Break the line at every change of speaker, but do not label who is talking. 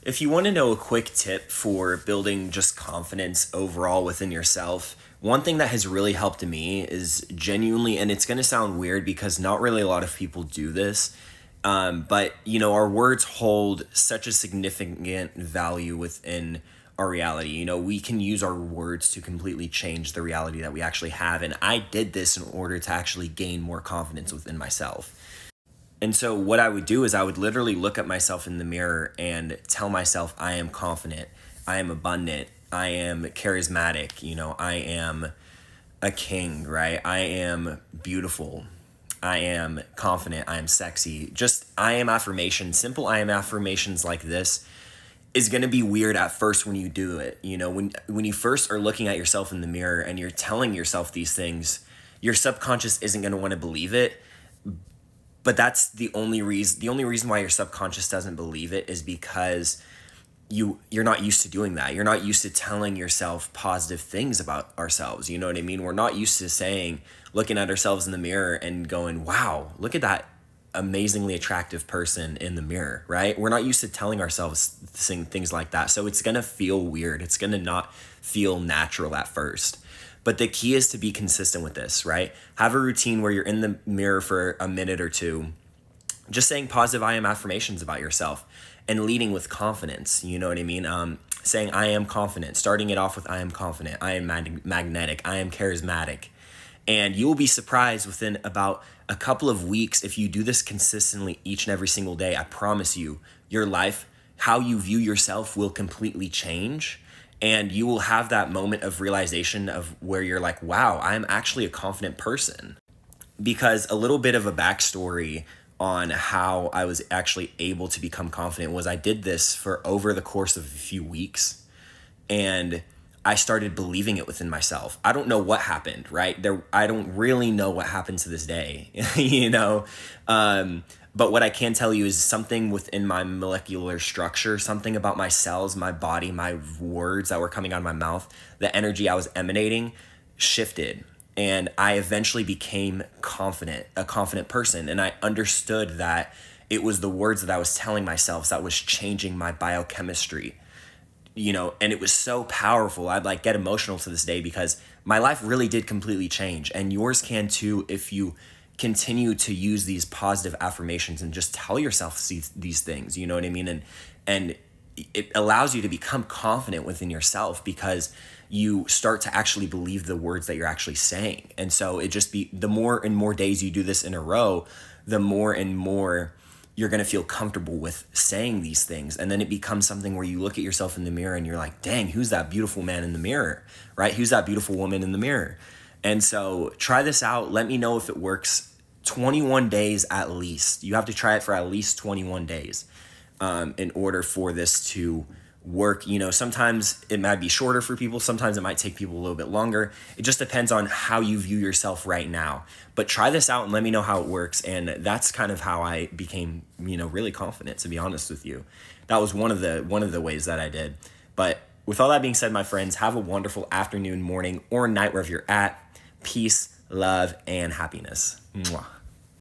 If you want to know a quick tip for building just confidence overall within yourself, one thing that has really helped me is genuinely, and it's going to sound weird because not really a lot of people do this, but our words hold such a significant value within our reality. We can use our words to completely change the reality that we actually have. And I did this in order to actually gain more confidence within myself. And so what I would do is I would literally look at myself in the mirror and tell myself I am confident, I am abundant, I am charismatic, I am a king, right? I am beautiful. I am confident, I am sexy. Just I am affirmations, simple I am affirmations like this is going to be weird at first when you do it. When you first are looking at yourself in the mirror and you're telling yourself these things, your subconscious isn't going to want to believe it. But that's the only reason why your subconscious doesn't believe it is because you're not used to doing that. You're not used to telling yourself positive things about ourselves. You know what I mean? We're not used to looking at ourselves in the mirror and going, wow, look at that amazingly attractive person in the mirror, right? We're not used to telling ourselves things like that. So it's going to feel weird. It's going to not feel natural at first. But the key is to be consistent with this, right? Have a routine where you're in the mirror for a minute or two, just saying positive I am affirmations about yourself and leading with confidence. You know what I mean? Saying I am confident, starting it off with I am confident, I am magnetic, I am charismatic. And you will be surprised within about a couple of weeks if you do this consistently each and every single day. I promise you, your life, how you view yourself will completely change. And you will have that moment of realization of where you're like, wow, I'm actually a confident person. Because a little bit of a backstory on how I was actually able to become confident was I did this for over the course of a few weeks. And I started believing it within myself. I don't know what happened, right? I don't really know what happened to this day, But what I can tell you is something within my molecular structure, something about my cells, my body, my words that were coming out of my mouth, the energy I was emanating shifted. And I eventually became a confident person. And I understood that it was the words that I was telling myself that was changing my biochemistry. And it was so powerful. I'd get emotional to this day because my life really did completely change. And yours can too if you continue to use these positive affirmations and just tell yourself these things, you know what I mean? And it allows you to become confident within yourself because you start to actually believe the words that you're actually saying. And so the more and more days you do this in a row, the more and more you're going to feel comfortable with saying these things. And then it becomes something where you look at yourself in the mirror and you're like, dang, who's that beautiful man in the mirror, right? Who's that beautiful woman in the mirror? And so try this out. Let me know if it works. 21 days at least. You have to try it for at least 21 days in order for this to work. Sometimes it might be shorter for people. Sometimes it might take people a little bit longer. It just depends on how you view yourself right now. But try this out and let me know how it works. And that's kind of how I became, really confident, to be honest with you. That was one of the ways that I did. But with all that being said, my friends, have a wonderful afternoon, morning, or night wherever you're at. Peace, love, and happiness. Mwah.